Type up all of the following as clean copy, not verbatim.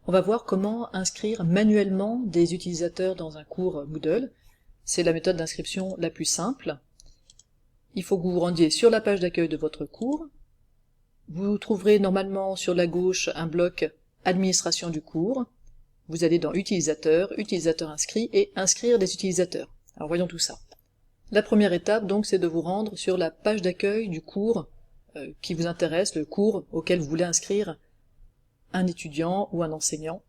On va voir comment inscrire manuellement des utilisateurs dans un cours Moodle. C'est la méthode d'inscription la plus simple. Il faut que vous vous rendiez sur la page d'accueil de votre cours. Vous trouverez normalement sur la gauche un bloc Administration du cours. Vous allez dans Utilisateurs, Utilisateurs inscrits et Inscrire des utilisateurs. Alors voyons tout ça. La première étape donc c'est de vous rendre sur la page d'accueil du cours qui vous intéresse, le cours auquel vous voulez inscrire un étudiant ou un enseignant.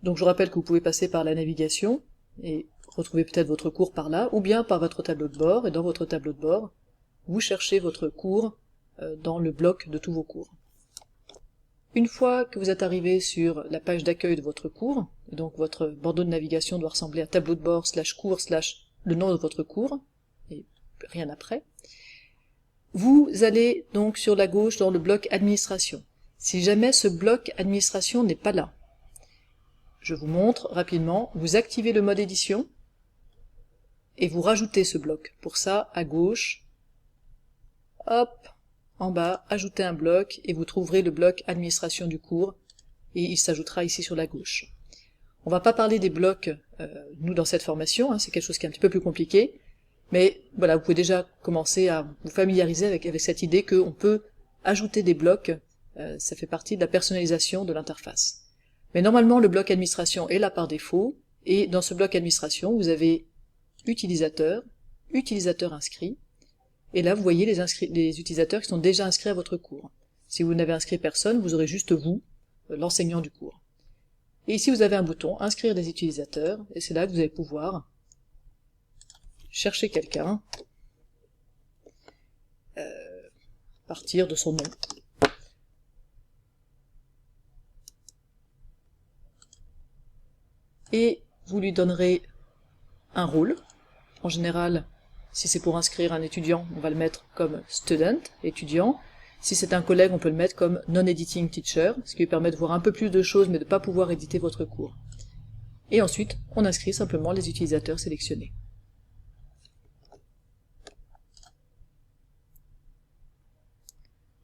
Donc je rappelle que vous pouvez passer par la navigation et retrouver peut-être votre cours par là, ou bien par votre tableau de bord, et dans votre tableau de bord, vous cherchez votre cours dans le bloc de tous vos cours. Une fois que vous êtes arrivé sur la page d'accueil de votre cours, donc votre bandeau de navigation doit ressembler à tableau de bord /cours/ le nom de votre cours, et rien après, vous allez donc sur la gauche dans le bloc Administration. Si jamais ce bloc Administration n'est pas là, je vous montre rapidement, vous activez le mode édition, et vous rajoutez ce bloc. Pour ça, à gauche, hop, en bas, ajoutez un bloc, et vous trouverez le bloc Administration du cours, et il s'ajoutera ici sur la gauche. On va pas parler des blocs, nous, dans cette formation, hein, c'est quelque chose qui est un petit peu plus compliqué, mais voilà, vous pouvez déjà commencer à vous familiariser avec cette idée qu'on peut ajouter des blocs, ça fait partie de la personnalisation de l'interface. Mais normalement, le bloc administration est là par défaut, et dans ce bloc administration, vous avez utilisateur, utilisateur inscrit, et là vous voyez les utilisateurs qui sont déjà inscrits à votre cours. Si vous n'avez inscrit personne, vous aurez juste vous, l'enseignant du cours. Et ici vous avez un bouton, inscrire des utilisateurs, et c'est là que vous allez pouvoir chercher quelqu'un, partir de son nom. Et vous lui donnerez un rôle. En général, si c'est pour inscrire un étudiant, on va le mettre comme student, étudiant. Si c'est un collègue, on peut le mettre comme non-editing teacher, ce qui lui permet de voir un peu plus de choses, mais de ne pas pouvoir éditer votre cours. Et ensuite, on inscrit simplement les utilisateurs sélectionnés.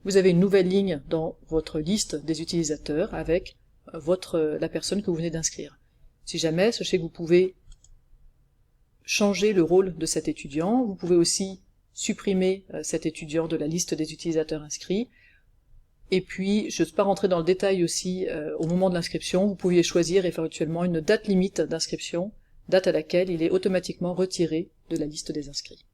Vous avez une nouvelle ligne dans votre liste des utilisateurs avec la personne que vous venez d'inscrire. Si jamais, sachez que vous pouvez changer le rôle de cet étudiant, vous pouvez aussi supprimer cet étudiant de la liste des utilisateurs inscrits, et puis je ne vais pas rentrer dans le détail aussi au moment de l'inscription, vous pouviez choisir et faire actuellement une date limite d'inscription, date à laquelle il est automatiquement retiré de la liste des inscrits.